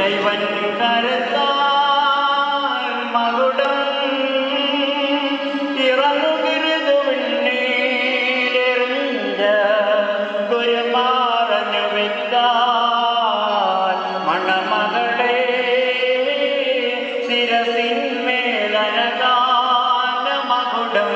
ദൈവൻ കരുത്താൽ മകുടം ഇറങ്ങുകിരുതു വിണ്ണീലെറിഞ്ഞ ഗുരുമാറഞ്ഞു വിത്താൽ മണമകളെ ശിരസിന്മേലനകാന മകുടം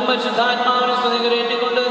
പരിശുദ്ധാത്മാവിനെ സ്തുതികരേറ്റിക്കൊണ്ട്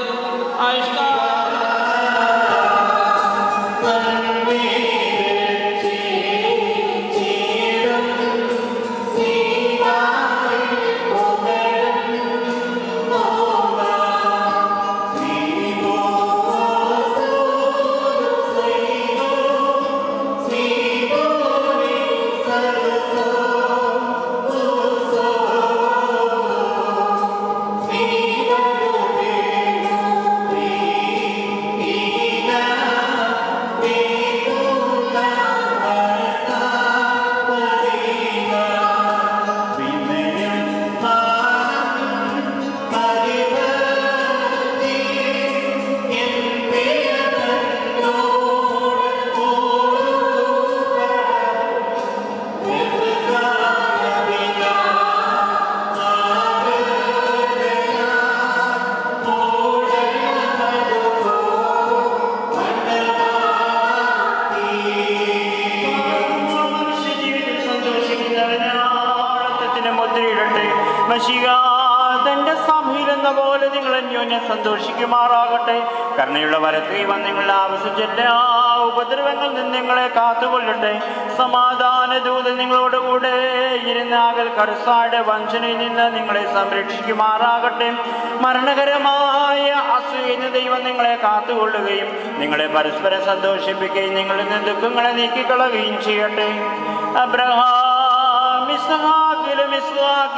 തന്റെ സഭയിലെന്ന പോലെ നിങ്ങൾ അന്യോന്യം സന്തോഷിക്കുമാറാകട്ടെ. കരുണയുള്ള വരദൈവം നിങ്ങളുടെ ആവശ്യമായ എല്ലാ ഉപദ്രവങ്ങളിൽ നിന്ന് നിങ്ങളെ കാത്തുകൊള്ളട്ടെ. സമാധാന ദൂതൻ നിങ്ങളോടുകൂടെ ഇരുന്നാകൽ കർസായുടെ വഞ്ചനയിൽ നിന്ന് നിങ്ങളെ സംരക്ഷിക്കുമാറാകട്ടെ. മരണകരമായ അസൂയയിൽ ദൈവം നിങ്ങളെ കാത്തുകൊള്ളുകയും നിങ്ങളെ പരസ്പരം സന്തോഷിപ്പിക്കുകയും നിങ്ങളിൽ നിന്ന് ദുഃഖങ്ങളെ നീക്കിക്കളയുകയും ചെയ്യട്ടെ. അബ്രഹാം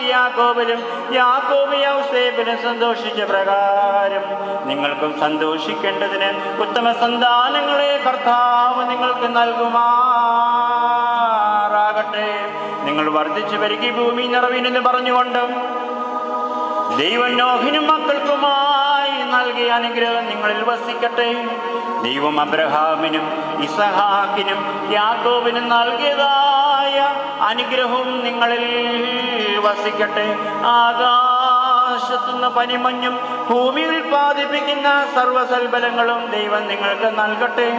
യാക്കോബിലും യാക്കോബ് യൗസേപ്പിലും സന്തോഷിച്ച പ്രകാരം നിങ്ങൾക്കും സന്തോഷിക്കേണ്ടതിന് ഉത്തമ സന്താനങ്ങളെ കർത്താവ് നിങ്ങൾക്ക് നൽകുമാറാകട്ടെ. നിങ്ങൾ വർദ്ധിച്ചു പെരുകി ഭൂമി നിറവിനെന്ന് പറഞ്ഞുകൊണ്ട് ദൈവം നോഹിനും മക്കൾക്കുമായി നൽകിയ അനുഗ്രഹം നിങ്ങളിൽ വസിക്കട്ടെ. ദൈവം അബ്രഹാമിനും ഇസഹാക്കിനും യാക്കോബിനും നൽകിയതായ അനുഗ്രഹവും നിങ്ങളിൽ വസിക്കട്ടെ. ആകാശത്തുനിന്ന് പനിമഞ്ഞും ഭൂമി ഉൽപ്പാദിപ്പിക്കുന്ന സർവ്വസൽബലങ്ങളും ദൈവം നിങ്ങൾക്ക് നൽകട്ടെ.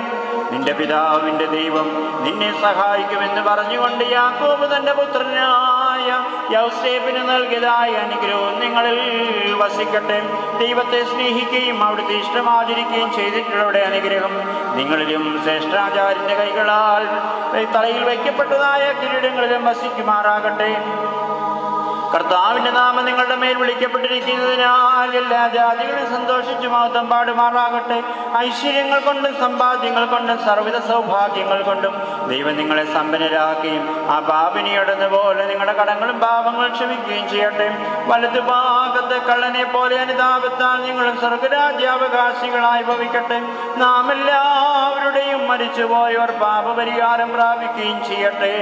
നിന്റെ പിതാവിൻ്റെ ദൈവം നിന്നെ സഹായിക്കുമെന്ന് പറഞ്ഞുകൊണ്ട് യാക്കോബ് തൻ്റെ പുത്രനായ യൗസേപ്പിന് നൽകിയതായ അനുഗ്രഹവും നിങ്ങളിൽ വസിക്കട്ടെ. ദൈവത്തെ സ്നേഹിക്കുകയും അവിടുത്തെ ഇഷ്ടം ആചരിക്കുകയും ചെയ്തിട്ടുള്ളവരുടെ അനുഗ്രഹം നിങ്ങളിലും ശ്രേഷ്ഠാചാര്യൻ്റെ കൈകളാൽ തലയിൽ വയ്ക്കപ്പെട്ടതായ കിരീടങ്ങളിലും വസിക്കുമാറാകട്ടെ. കർത്താവിൻ്റെ നാമം നിങ്ങളുടെ മേൽ വിളിക്കപ്പെട്ടിരിക്കുന്നതിനാൽ എല്ലാ ജാതികളും സന്തോഷിച്ചു മഹത്വം പാടുമാറാകട്ടെ. ഐശ്വര്യങ്ങൾ കൊണ്ടും സമ്പാദ്യങ്ങൾ കൊണ്ടും സർവ്വവിധ സൗഭാഗ്യങ്ങൾ കൊണ്ടും ദൈവം നിങ്ങളെ സമ്പന്നരാക്കുകയും ആ പാപിനിയോടെന്ന പോലെ നിങ്ങളുടെ കടങ്ങളും പാപങ്ങളും ക്ഷമിക്കുകയും ചെയ്യട്ടെ. വലതുഭാഗത്തെ കള്ളനെ പോലെ അനുതാപത്താൽ നിങ്ങളും സ്വർഗരാജ്യാവകാശികളായി ഭവിക്കട്ടെ. നാം എല്ലാവരുടെയും മരിച്ചുപോയവർ പാപപരിഹാരം പ്രാപിക്കുകയും ചെയ്യട്ടെ.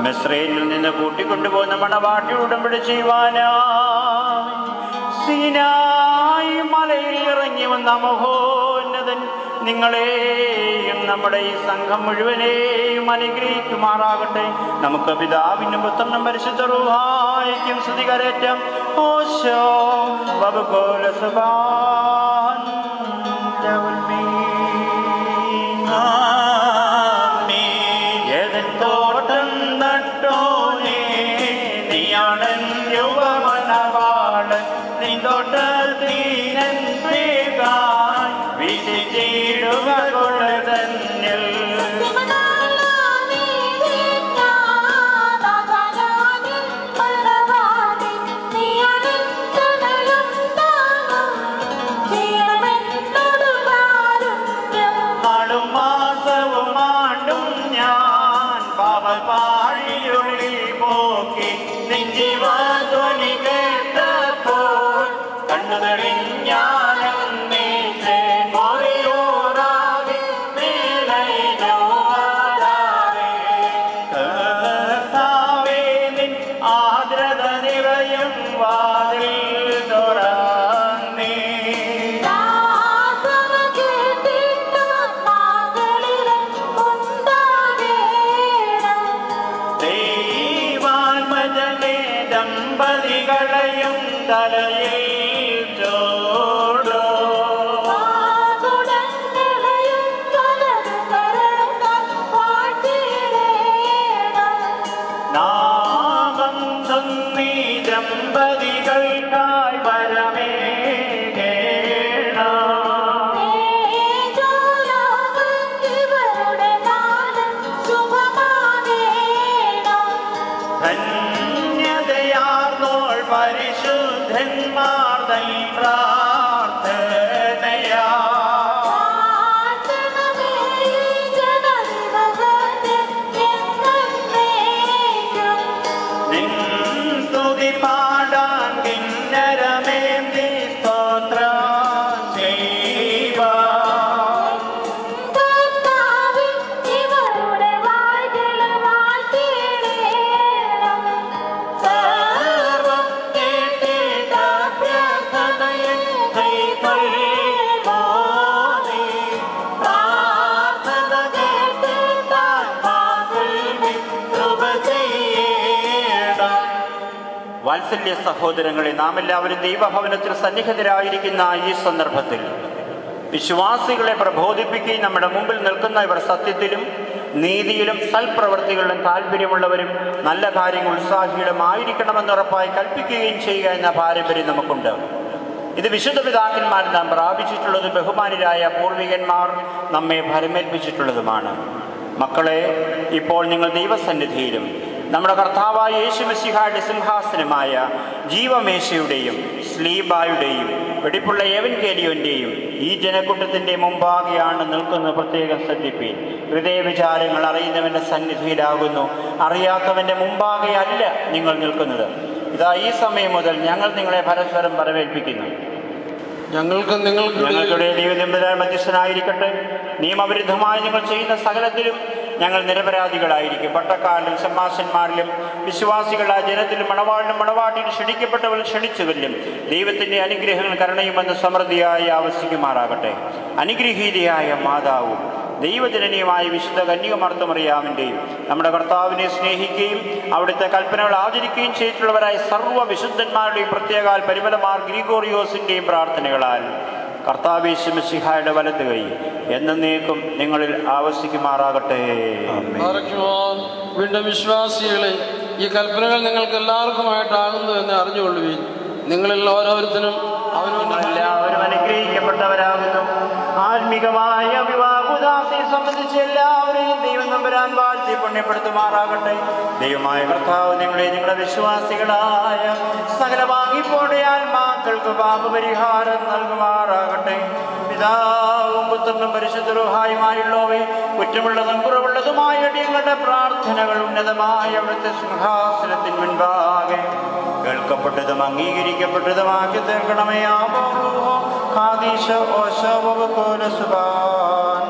മിസ്രയീമിൽ നിന്ന് കൂട്ടിക്കൊണ്ടുപോകുന്ന മണവാട്ടിയുടെ ഉടമ്പടി ചെയ്യുവാനായി സീനായി മലയിൽ ഇറങ്ങി വന്ന മഹോന്നതൻ നിങ്ങളെയും നമ്മുടെ ഈ സംഘം മുഴുവനെയും അനുഗ്രഹിക്കുമാറാകട്ടെ. നമുക്ക് പിതാവിനും പുത്രനും പരിശുദ്ധ റൂഹായിക്കും സ്തുതി കരേറ്റാം. ഓശോ വബുകോല സുബാൻ ഏതൻ തോട്ടം നട്ടോനേ നീയാണൻ യുവമനവാളൻ നീ തോട്ടത്തിനൻ പേകാൻ വിശിച്ചിടുക കൊള്ളതന്നിൽ പാഴിയുള്ളിൽ പോക്കി നെഞ്ചിവാധ്വനി കേട്ടപ്പോൾ കണ്ണു തെളിഞ്ഞാനേ നിൻ ആദ്രത നിറയും വാതിൽ തുറന്നേ. ദമ്പതികളെയും തലയിൽ ചോടോ നാമം നീ ദമ്പതികൾക്കായി വരമേ പരിശുദ്ധന്മാർ തൻ പ്രാർത്ഥനയാ നിൻ സ്തുതി പാടാൻ കിന്നരമേന്തി സ്തോത്രം ചെയ്യുവാൻ വാത്സല്യ സഹോദരങ്ങളെ, നാം എല്ലാവരും ദൈവഭവനത്തിൽ സന്നിഹിതരായിരിക്കുന്ന ഈ സന്ദർഭത്തിൽ വിശ്വാസികളെ പ്രബോധിപ്പിക്കുകയും നമ്മുടെ മുമ്പിൽ നിൽക്കുന്ന ഇവർ സത്യത്തിലും നീതിയിലും സൽപ്രവൃത്തികളിലും താല്പര്യമുള്ളവരും നല്ല കാര്യങ്ങൾ ഉത്സാഹികളുമായിരിക്കണമെന്ന് ഉറപ്പായി കൽപ്പിക്കുകയും ചെയ്യുക എന്ന പാരമ്പര്യം നമുക്കുണ്ട്. ഇത് വിശുദ്ധ പിതാക്കന്മാർ നാം പ്രാപിച്ചിട്ടുള്ളത് ബഹുമാനരായ പൂർവികന്മാർ നമ്മെ ഭരമേൽപ്പിച്ചിട്ടുള്ളതുമാണ്. മക്കളെ, ഇപ്പോൾ നിങ്ങൾ ദൈവസന്നിധിയിലും നമ്മുടെ കർത്താവായ യേശു മിശിഹായുടെ സിംഹാസനമായ ജീവമേശയുടെയും സ്ലീബായുടെയും വെടിപ്പുള്ള ഏവൻഗേലിയോന്റെയും ഈ ജനക്കൂട്ടത്തിൻ്റെ മുമ്പാകെയാണ് നിൽക്കുന്നത്. പ്രത്യേകം ശ്രദ്ധിപ്പീൻ. ഹൃദയവിചാരങ്ങൾ അറിയുന്നവൻ്റെ സന്നിധിയിലാകുന്നു, അറിയാത്തവൻ്റെ മുമ്പാകെ അല്ല നിങ്ങൾ നിൽക്കുന്നത്. ഇതാ ഈ സമയം മുതൽ ഞങ്ങൾ നിങ്ങളെ പരസ്പരം വരവേൽപ്പിക്കുന്നു. ഞങ്ങളുടെ ദൈവനിമ്പരാൻ മധ്യസ്ഥനായിരിക്കട്ടെ. നിയമവിരുദ്ധമായി നിങ്ങൾ ചെയ്യുന്ന സകലത്തിലും ഞങ്ങൾ നിരപരാധികളായിരിക്കും. പട്ടക്കാരിലും ശമ്മാശന്മാരിലും വിശ്വാസികളായ ജനത്തിലും മണവാളിനും മണവാട്ടിനും ക്ഷണിക്കപ്പെട്ടവരും ക്ഷണിച്ചവരിലും ദൈവത്തിൻ്റെ അനുഗ്രഹങ്ങൾ കരുണയുമെന്ന് സമൃദ്ധിയായി ആവസിക്കുമാറാകട്ടെ. അനുഗ്രഹീതയായ മാതാവും ദൈവജനനിയുമായ വിശുദ്ധ കന്യകമർത്തമറിയാമിൻ്റെയും നമ്മുടെ കർത്താവിനെ സ്നേഹിക്കുകയും അവിടുത്തെ കൽപ്പനകൾ ആചരിക്കുകയും ചെയ്തിട്ടുള്ളവരായ സർവ്വ വിശുദ്ധന്മാരുടെയും പ്രത്യേകാൽ പരിമലമാർ ഗ്രിഗോറിയോസിൻ്റെയും പ്രാർത്ഥനകളാൽ കർത്താവേശു മിശിഹായുടെ വലത്ത് കൈ എന്നേക്കും നിങ്ങളിൽ ആവസിക്കുമാറാകട്ടെ. വീണ്ടും വിശ്വാസികളെ, ഈ കൽപ്പനകൾ നിങ്ങൾക്ക് എല്ലാവർക്കുമായിട്ടാകുന്നു എന്ന് അറിഞ്ഞുകൊള്ളുവിൻ. നിങ്ങളിൽ ഓരോരുത്തരും എല്ലാവരും അനുഗ്രഹിക്കപ്പെട്ടവരാകുന്നു. ആത്മീകമായ വിവാഹുദാസിയെ സംബന്ധിച്ച് എല്ലാവരെയും ദൈവം നമ്പരാൻ വാഴ്ത്തി പുണ്യപ്പെടുത്തുമാറാകട്ടെ. ദൈവമായ കർത്താവ് നിങ്ങളുടെ വിശ്വാസികളായ സകല വാങ്ങിപ്പോടെ ആത്മാക്കൾക്ക് പാപപരിഹാരം നൽകുമാറാകട്ടെ. പിതാവും പുത്രനും പരിശുദ്ധ റൂഹായുമായുള്ളവയെ കുറ്റമുള്ളതും കുറവുള്ളതുമായ അടിയങ്ങളുടെ പ്രാർത്ഥനകൾ ഉന്നതമായ അവിടുത്തെ സിംഹാസനത്തിന് മുൻപാകെ കേൾക്കപ്പെട്ടതും അംഗീകരിക്കപ്പെട്ടതുമാക്കി തീർക്കണമേ. ആമോ ഖാദീശ ഓശോ വബുകോല സുബാൻ